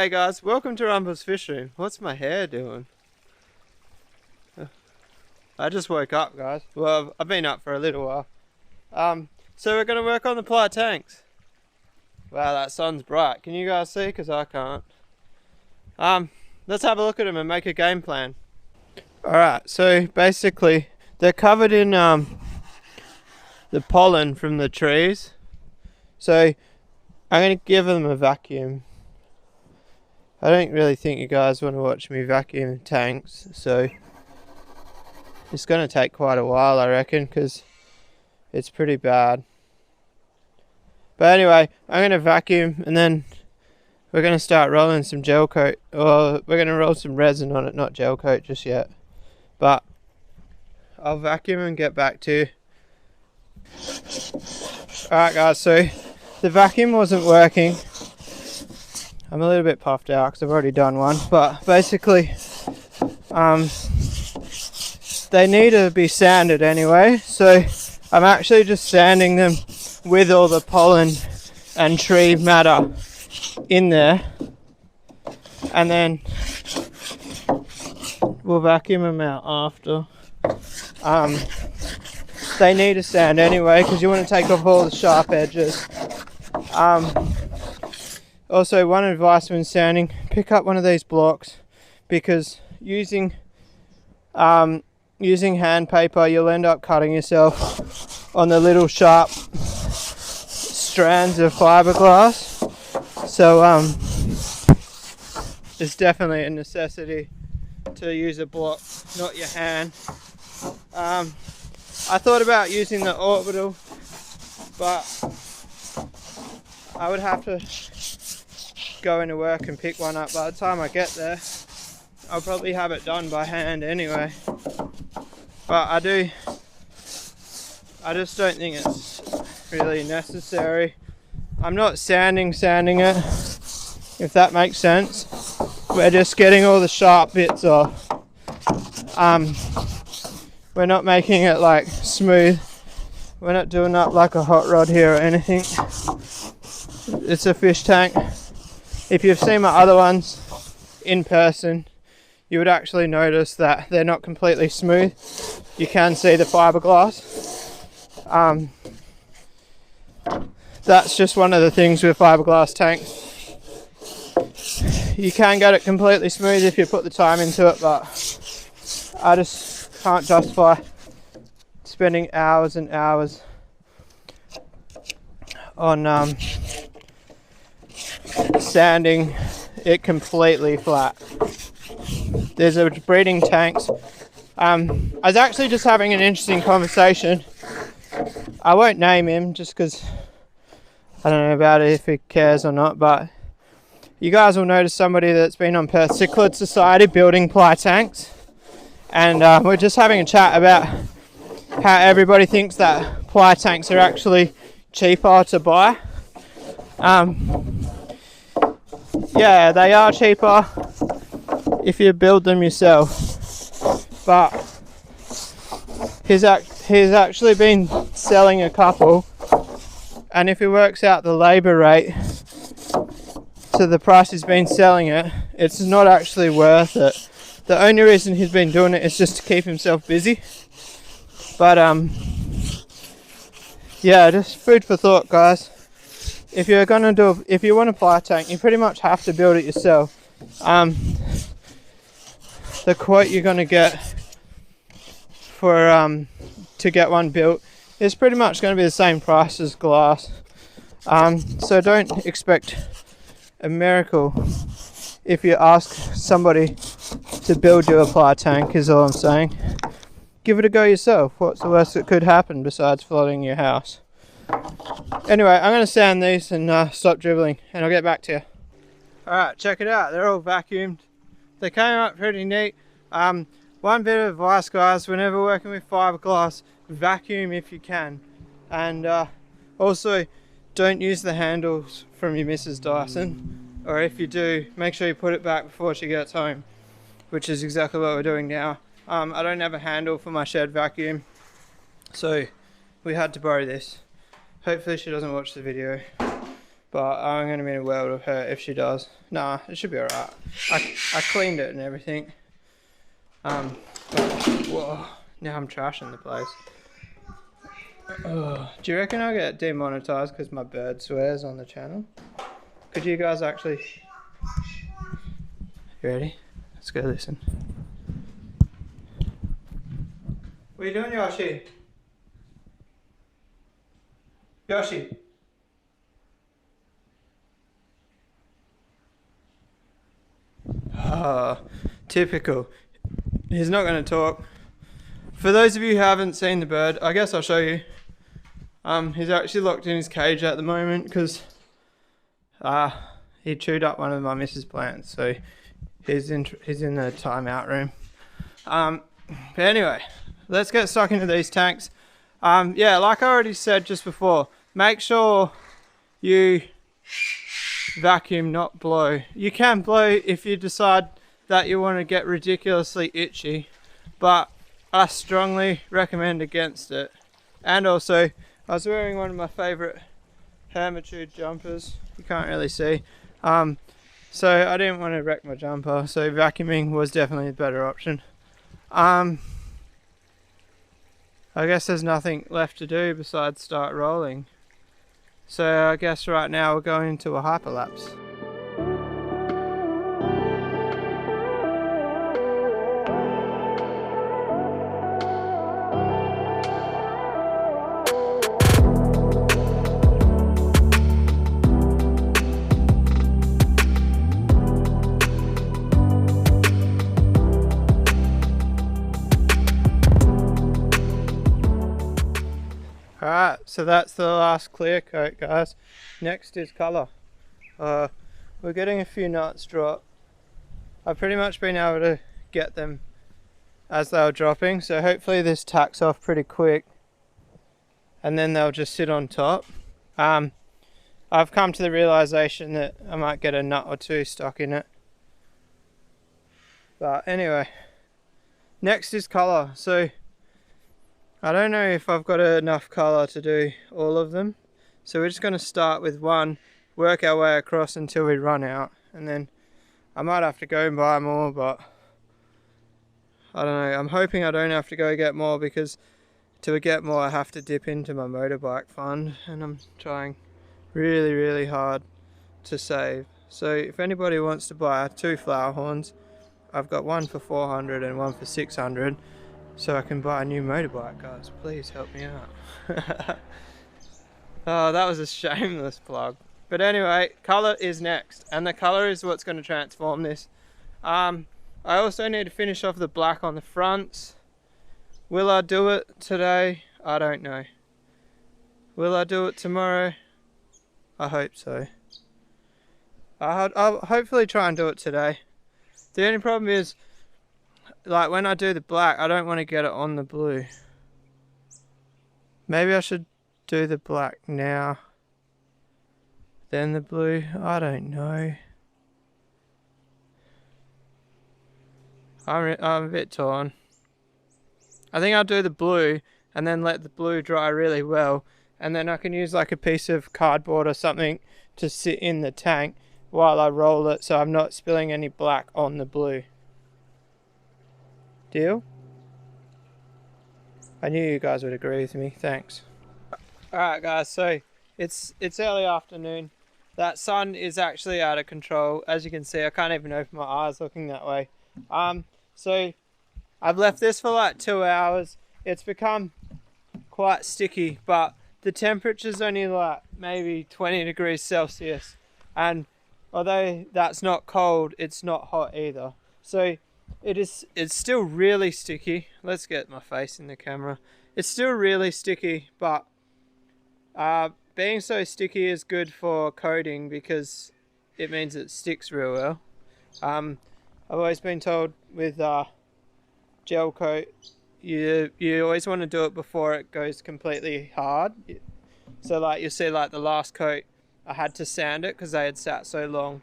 G'day guys, welcome to Rumble's Fish Room. What's my hair doing? I just woke up, guys. Well, I've been up for a little while. So we're going to work on the ply tanks. Wow, that sun's bright. Can you guys see? Because I can't. Let's have a look at them and make a game plan. Alright, so basically they're covered in the pollen from the trees. So I'm going to give them a vacuum. I don't really think you guys want to watch me vacuum tanks, so it's going to take quite a while, I reckon, because it's pretty bad. But anyway, I'm going to vacuum and then we're going to start rolling some gel coat, or we're going to roll some resin on it, not gel coat just yet. But I'll vacuum and get back to you. Alright guys, so the vacuum wasn't working. I'm a little bit puffed out because I've already done one, but basically they need to be sanded anyway, so I'm actually just sanding them with all the pollen and tree matter in there, and then we'll vacuum them out after. They need to sand anyway because you want to take off all the sharp edges. Also, one advice when sanding, pick up one of these blocks, because using hand paper you'll end up cutting yourself on the little sharp strands of fiberglass. So it's definitely a necessity to use a block, not your hand. I thought about using the orbital, but I would have to go into work and pick one up. By the time I get there, I'll probably have it done by hand anyway. But I just don't think it's really necessary. I'm not sanding it, if that makes sense. We're just getting all the sharp bits off. We're not making it like smooth. We're not doing up like a hot rod here or anything. It's a fish tank. If you've seen my other ones in person, you would actually notice that they're not completely smooth. You can see the fiberglass. That's just one of the things with fiberglass tanks. You can get it completely smooth if you put the time into it, but I just can't justify spending hours and hours on sanding it completely flat. There's a breeding tanks. I was actually just having an interesting conversation. I won't name him just because I don't know about it if he cares or not, but you guys will notice somebody that's been on Perth Cichlid Society building ply tanks, and we're just having a chat about how everybody thinks that ply tanks are actually cheaper to buy. Yeah, they are cheaper if you build them yourself, but he's actually been selling a couple, and if he works out the labour rate to the price he's been selling it, it's not actually worth it. The only reason he's been doing it is just to keep himself busy. But yeah, just food for thought, guys. If you want a ply tank, you pretty much have to build it yourself. The quote you're gonna get for to get one built is pretty much going to be the same price as glass. So don't expect a miracle if you ask somebody to build you a ply tank, is all I'm saying. Give it a go yourself. What's the worst that could happen besides flooding your house? Anyway, I'm going to sand these and stop dribbling, and I'll get back to you. Alright, check it out. They're all vacuumed. They came out pretty neat. One bit of advice, guys, whenever working with fiberglass, vacuum if you can. And also, don't use the handles from your Mrs. Dyson. Or if you do, make sure you put it back before she gets home, which is exactly what we're doing now. I don't have a handle for my shed vacuum, so we had to borrow this. Hopefully she doesn't watch the video. but I'm going to be in a world of hurt if she does. Nah, it should be alright. I cleaned it and everything. But, whoa, now I'm trashing the place. Oh, do you reckon I'll get demonetized because my bird swears on the channel? Could you guys actually... You ready? Let's go listen. What are you doing, Yoshi? Yoshi? Ah, typical. He's not going to talk. For those of you who haven't seen the bird, I guess I'll show you. He's actually locked in his cage at the moment because he chewed up one of my missus' plants, so he's in the timeout room. But anyway, let's get stuck into these tanks. Yeah, like I already said just before, make sure you vacuum, not blow. You can blow if you decide that you want to get ridiculously itchy, but I strongly recommend against it. And also, I was wearing one of my favourite Hermitude jumpers. You can't really see. So I didn't want to wreck my jumper, so vacuuming was definitely a better option. I guess there's nothing left to do besides start rolling. So I guess right now we're going into a hyperlapse. Alright, so that's the last clear coat, guys. Next is colour. We're getting a few nuts drop. I've pretty much been able to get them as they were dropping, so hopefully this tacks off pretty quick and then they'll just sit on top. I've come to the realisation that I might get a nut or two stuck in it. But anyway, next is colour. So I don't know if I've got enough colour to do all of them, so we're just going to start with one, work our way across until we run out, and then I might have to go and buy more, but I don't know. I'm hoping I don't have to go get more, because to get more I have to dip into my motorbike fund, and I'm trying really hard to save. So if anybody wants to buy 2 flower horns, I've got one for 400 and one for 600. So I can buy a new motorbike, guys. Please help me out. Oh, that was a shameless plug. But anyway, colour is next. And the colour is what's going to transform this. I also need to finish off the black on the fronts. Will I do it today? I don't know. Will I do it tomorrow? I hope so. I'll hopefully try and do it today. The only problem is, like when I do the black, I don't want to get it on the blue. Maybe I should do the black now, then the blue. I don't know. I'm a bit torn. I think I'll do the blue and then let the blue dry really well, and then I can use like a piece of cardboard or something to sit in the tank while I roll it, so I'm not spilling any black on the blue. Deal? I knew you guys would agree with me. Thanks. Alright guys, so it's early afternoon. That sun is actually out of control. As you can see, I can't even open my eyes looking that way. So I've left this for like 2 hours. It's become quite sticky, but the temperature's only like maybe 20 degrees Celsius. And although that's not cold, it's not hot either. So it's still really sticky. Let's get my face in the camera. It's still really sticky, but being so sticky is good for coating because it means it sticks real well. I've always been told with gel coat, you always want to do it before it goes completely hard. So like you see, like the last coat, I had to sand it because they had sat so long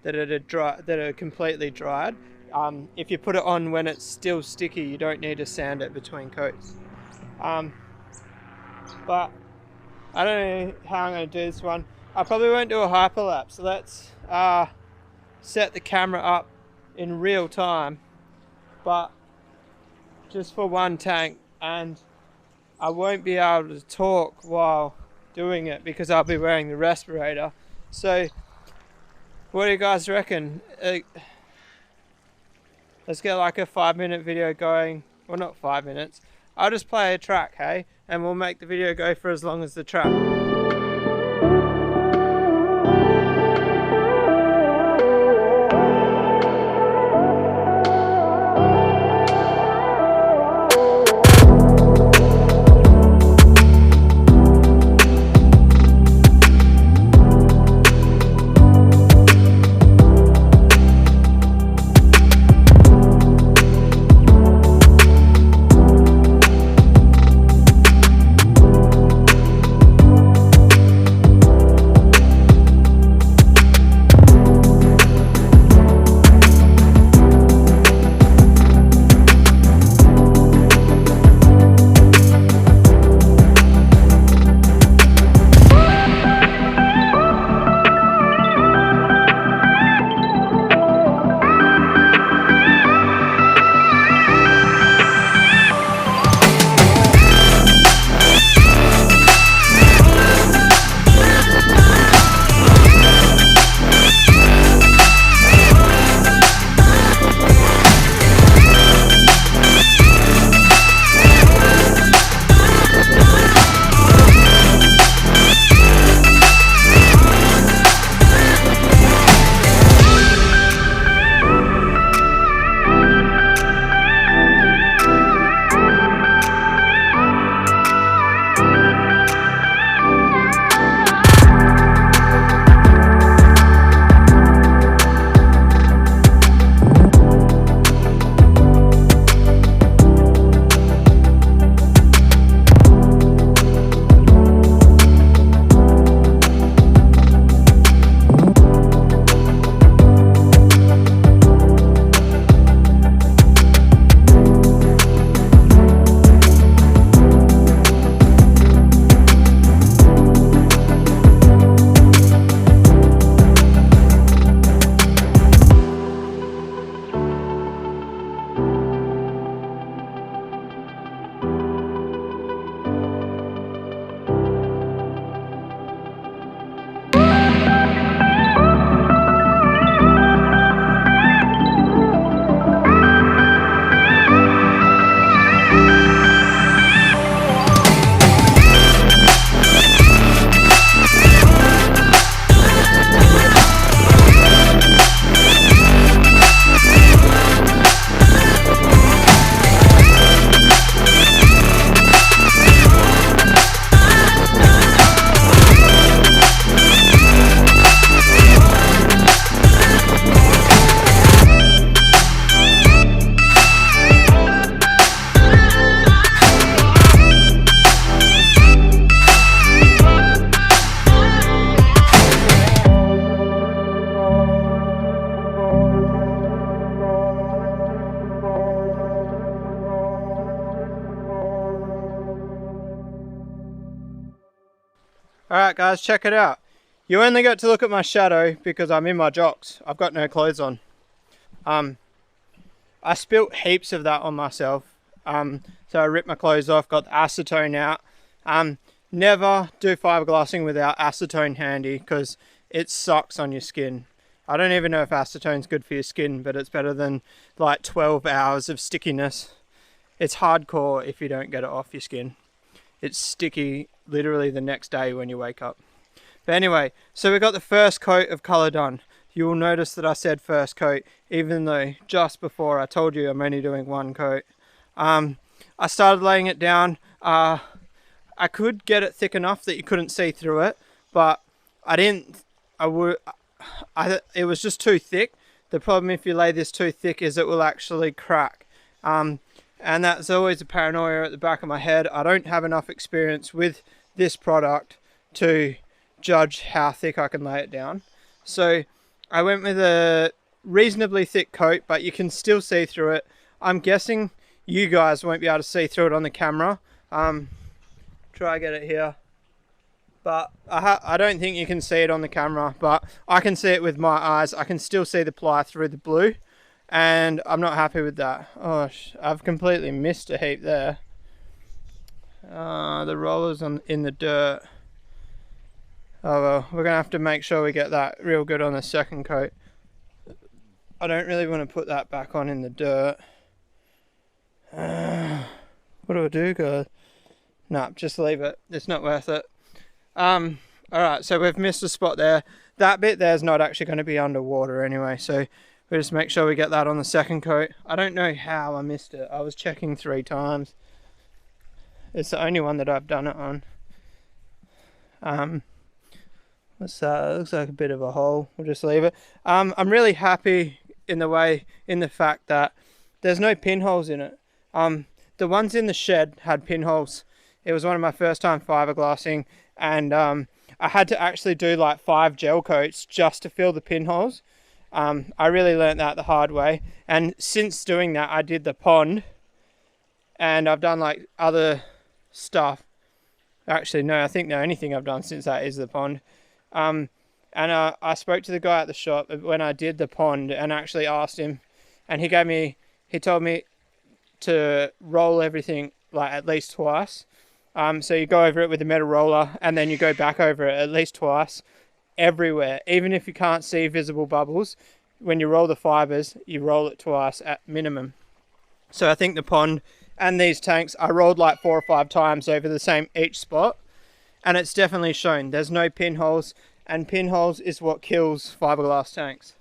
that it had completely dried. If you put it on when it's still sticky, you don't need to sand it between coats. But I don't know how I'm going to do this one. I probably won't do a hyperlapse. Let's set the camera up in real time, but just for one tank, and I won't be able to talk while doing it because I'll be wearing the respirator. So what do you guys reckon? Let's get like a 5-minute video going. Well, not 5 minutes. I'll just play a track, hey? And we'll make the video go for as long as the track. Alright guys, check it out. You only get to look at my shadow because I'm in my jocks. I've got no clothes on. I spilt heaps of that on myself. So I ripped my clothes off, got the acetone out. Never do fiberglassing without acetone handy because it sucks on your skin. I don't even know if acetone's good for your skin, but it's better than like 12 hours of stickiness. It's hardcore if you don't get it off your skin. It's sticky literally the next day when you wake up. But anyway, so we got the first coat of colour done. You will notice that I said first coat, even though just before I told you I'm only doing one coat. I started laying it down. I could get it thick enough that you couldn't see through it, but I didn't. It was just too thick. The problem if you lay this too thick is it will actually crack. And that's always a paranoia at the back of my head. I don't have enough experience with this product to judge how thick I can lay it down. So I went with a reasonably thick coat, but you can still see through it. I'm guessing you guys won't be able to see through it on the camera. Try get it here. but I don't think you can see it on the camera, but I can see it with my eyes. I can still see the ply through the blue, and I'm not happy with that. Oh, I've completely missed a heap there. The roller's in the dirt. Oh well, we're gonna have to make sure we get that real good on the second coat. I don't really want to put that back on in the dirt. What do I do, guys? Nah, just leave it. It's not worth it. Alright, so we've missed a spot there. That bit there's not actually going to be underwater anyway, so we'll just make sure we get that on the second coat. I don't know how I missed it. I was checking 3 times. It's the only one that I've done it on. What's that? It looks like a bit of a hole. We'll just leave it. I'm really happy in the fact that there's no pinholes in it. The ones in the shed had pinholes. It was one of my first time fiberglassing, and I had to actually do like 5 gel coats just to fill the pinholes. I really learnt that the hard way, and since doing that I did the pond, and I've done like other stuff. Actually no, I think the only thing I've done since that is the pond. And I spoke to the guy at the shop when I did the pond and actually asked him, and he told me to roll everything like at least twice. So you go over it with a metal roller, and then you go back over it at least twice everywhere. Even if you can't see visible bubbles, when you roll the fibers, you roll it twice at minimum. So I think the pond and these tanks, I rolled like 4 or 5 times over the same each spot, and it's definitely shown. There's no pinholes, and pinholes is what kills fiberglass tanks.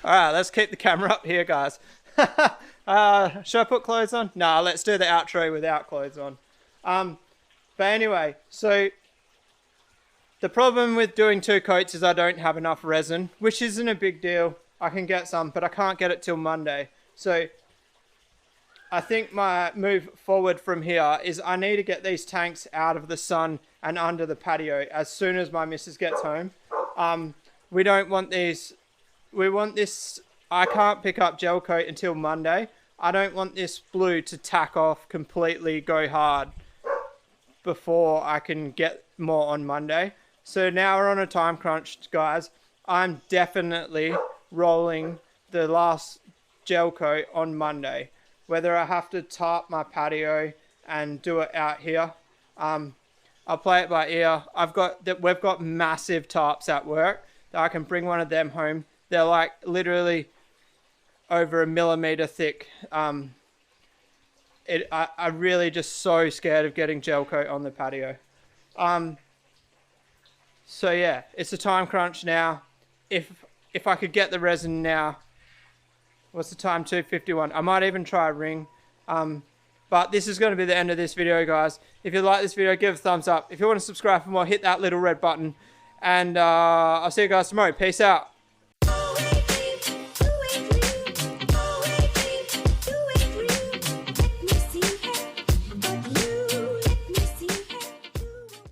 Alright, let's keep the camera up here, guys. Should I put clothes on? Nah, let's do the outro without clothes on. But anyway, so the problem with doing 2 coats is I don't have enough resin, which isn't a big deal. I can get some, but I can't get it till Monday. So I think my move forward from here is I need to get these tanks out of the sun and under the patio as soon as my missus gets home. We don't want these, we want this, I can't pick up gel coat until Monday. I don't want this blue to tack off completely, go hard, before I can get more on Monday. So now we're on a time crunch, guys. I'm definitely rolling the last gel coat on Monday. Whether I have to tarp my patio and do it out here, I'll play it by ear. We've got massive tarps at work that I can bring one of them home. They're like literally over 1 millimeter thick. I'm really just so scared of getting gel coat on the patio. So yeah, it's a time crunch now. If I could get the resin now, what's the time? 2:51. I might even try a ring. But this is going to be the end of this video, guys. If you like this video, give it a thumbs up. If you want to subscribe for more, hit that little red button. And I'll see you guys tomorrow. Peace out.